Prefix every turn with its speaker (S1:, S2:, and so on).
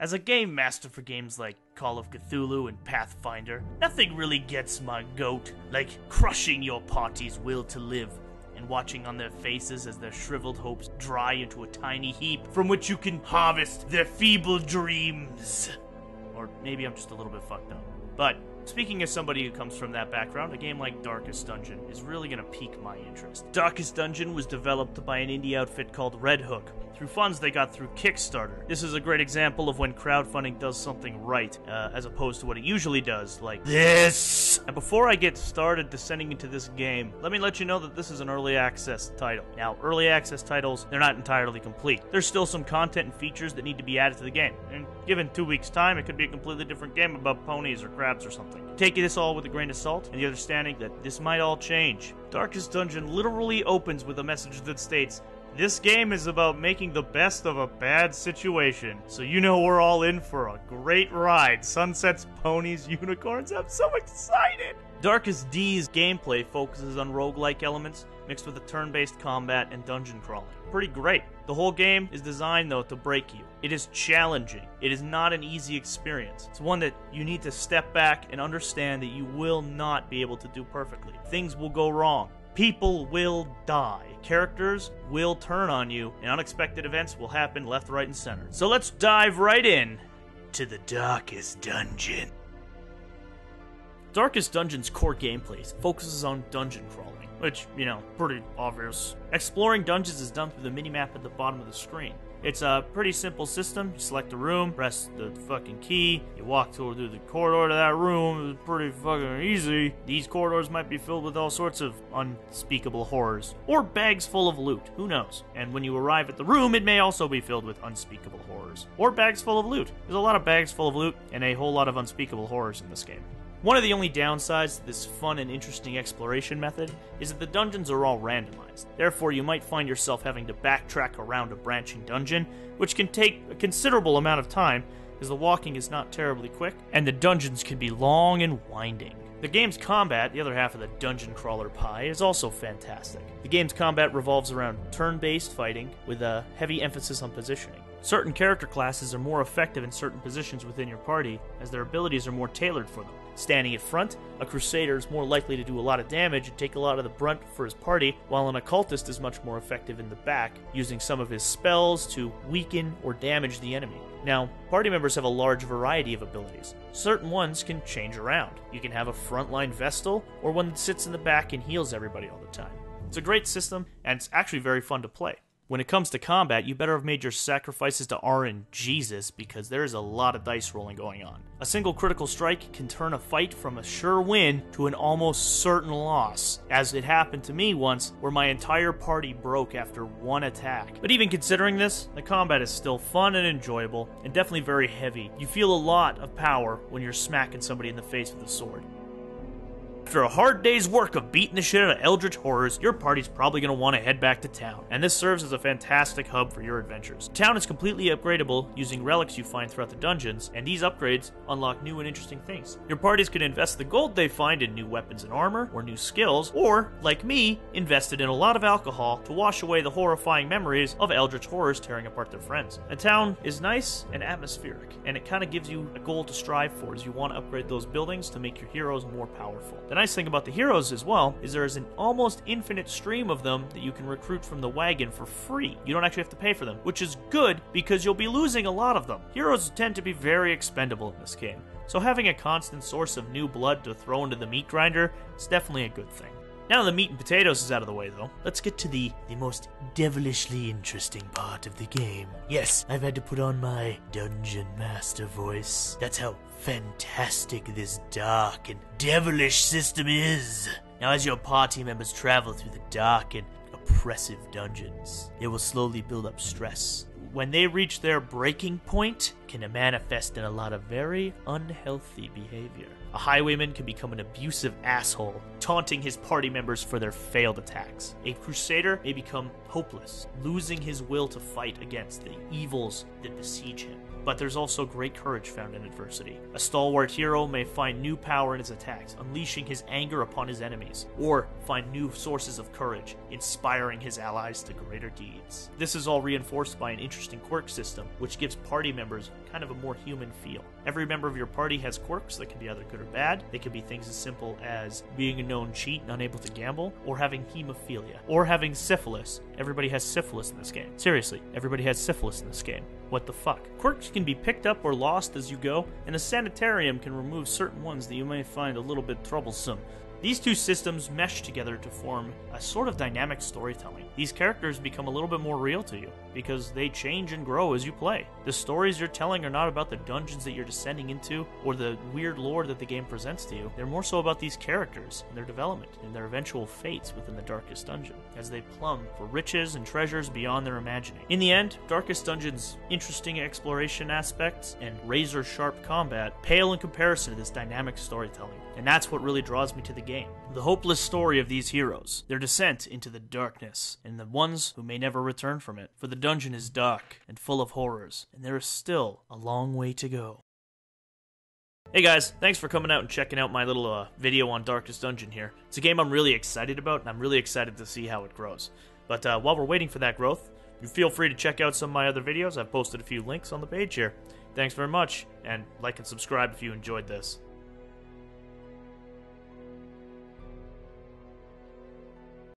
S1: As a game master for games like Call of Cthulhu and Pathfinder, nothing really gets my goat like crushing your party's will to live and watching on their faces as their shriveled hopes dry into a tiny heap from which you can harvest their feeble dreams. Or maybe I'm just a little bit fucked up. But speaking as somebody who comes from that background, a game like Darkest Dungeon is really going to pique my interest. Darkest Dungeon was developed by an indie outfit called Red Hook, through funds they got through Kickstarter. This is a great example of when crowdfunding does something right, as opposed to what it usually does, like this! And before I get started descending into this game, let me let you know that this is an early access title. Now, early access titles, they're not entirely complete. There's still some content and features that need to be added to the game, and given 2 weeks' time, it could be a completely different game about ponies or crabs or something. Take this all with a grain of salt, and the understanding that this might all change. Darkest Dungeon literally opens with a message that states, "This game is about making the best of a bad situation." So you know we're all in for a great ride. Sunsets, ponies, unicorns. I'm so excited! Darkest D's gameplay focuses on roguelike elements mixed with a turn-based combat and dungeon crawling. Pretty great. The whole game is designed, though, to break you. It is challenging. It is not an easy experience. It's one that you need to step back and understand that you will not be able to do perfectly. Things will go wrong. People will die. Characters will turn on you, and unexpected events will happen left, right, and center. So let's dive right in to the Darkest Dungeon. Darkest Dungeon's core gameplay focuses on dungeon crawling, which, pretty obvious. Exploring dungeons is done through the minimap at the bottom of the screen. It's a pretty simple system. You select a room, press the fucking key, you walk through the corridor to that room. It's pretty fucking easy. These corridors might be filled with all sorts of unspeakable horrors. Or bags full of loot, who knows? And when you arrive at the room, it may also be filled with unspeakable horrors. Or bags full of loot. There's a lot of bags full of loot and a whole lot of unspeakable horrors in this game. One of the only downsides to this fun and interesting exploration method is that the dungeons are all randomized. Therefore, you might find yourself having to backtrack around a branching dungeon, which can take a considerable amount of time, as the walking is not terribly quick, and the dungeons can be long and winding. The game's combat, the other half of the dungeon crawler pie, is also fantastic. The game's combat revolves around turn-based fighting with a heavy emphasis on positioning. Certain character classes are more effective in certain positions within your party, as their abilities are more tailored for them. Standing at front, a crusader is more likely to do a lot of damage and take a lot of the brunt for his party, while an occultist is much more effective in the back, using some of his spells to weaken or damage the enemy. Now, party members have a large variety of abilities. Certain ones can change around. You can have a frontline Vestal, or one that sits in the back and heals everybody all the time. It's a great system, and it's actually very fun to play. When it comes to combat, you better have made your sacrifices to RNGesus, because there is a lot of dice rolling going on. A single critical strike can turn a fight from a sure win to an almost certain loss, as it happened to me once, where my entire party broke after one attack. But even considering this, the combat is still fun and enjoyable, and definitely very heavy. You feel a lot of power when you're smacking somebody in the face with a sword. After a hard day's work of beating the shit out of eldritch horrors, your party's probably going to want to head back to town, and this serves as a fantastic hub for your adventures. Town is completely upgradable using relics you find throughout the dungeons, and these upgrades unlock new and interesting things. Your parties can invest the gold they find in new weapons and armor, or new skills, or, like me, invest it in a lot of alcohol to wash away the horrifying memories of eldritch horrors tearing apart their friends. The town is nice and atmospheric, and it kind of gives you a goal to strive for as you want to upgrade those buildings to make your heroes more powerful. The nice thing about the heroes as well is there is an almost infinite stream of them that you can recruit from the wagon for free. You don't actually have to pay for them, which is good because you'll be losing a lot of them. Heroes tend to be very expendable in this game, so having a constant source of new blood to throw into the meat grinder is definitely a good thing. Now the meat and potatoes is out of the way, though, let's get to the most devilishly interesting part of the game. Yes, I've had to put on my Dungeon Master voice. That's how fantastic this dark and devilish system is. Now, as your party members travel through the dark and oppressive dungeons, they will slowly build up stress. When they reach their breaking point, can manifest in a lot of very unhealthy behavior. A highwayman can become an abusive asshole, taunting his party members for their failed attacks. A crusader may become hopeless, losing his will to fight against the evils that besiege him. but there's also great courage found in adversity. A stalwart hero may find new power in his attacks, unleashing his anger upon his enemies, or find new sources of courage, inspiring his allies to greater deeds. This is all reinforced by an interesting quirk system, which gives party members kind of a more human feel. Every member of your party has quirks that can be either good or bad. They could be things as simple as being a known cheat and unable to gamble, or having hemophilia, or having syphilis. Everybody has syphilis in this game. Seriously, everybody has syphilis in this game. What the fuck? Quirks can be picked up or lost as you go, and a sanitarium can remove certain ones that you may find a little bit troublesome. These two systems mesh together to form a sort of dynamic storytelling. These characters become a little bit more real to you, because they change and grow as you play. The stories you're telling are not about the dungeons that you're descending into, or the weird lore that the game presents to you. They're more so about these characters, and their development, and their eventual fates within the Darkest Dungeon, as they plumb for riches and treasures beyond their imagining. In the end, Darkest Dungeon's interesting exploration aspects and razor-sharp combat pale in comparison to this dynamic storytelling, and that's what really draws me to the game. The hopeless story of these heroes, their descent into the darkness, and the ones who may never return from it. For the dungeon is dark and full of horrors, and there is still a long way to go. Hey guys, thanks for coming out and checking out my little video on Darkest Dungeon here. It's a game I'm really excited about, and I'm really excited to see how it grows. But while we're waiting for that growth, you feel free to check out some of my other videos. I've posted a few links on the page here. Thanks very much, and like and subscribe if you enjoyed this.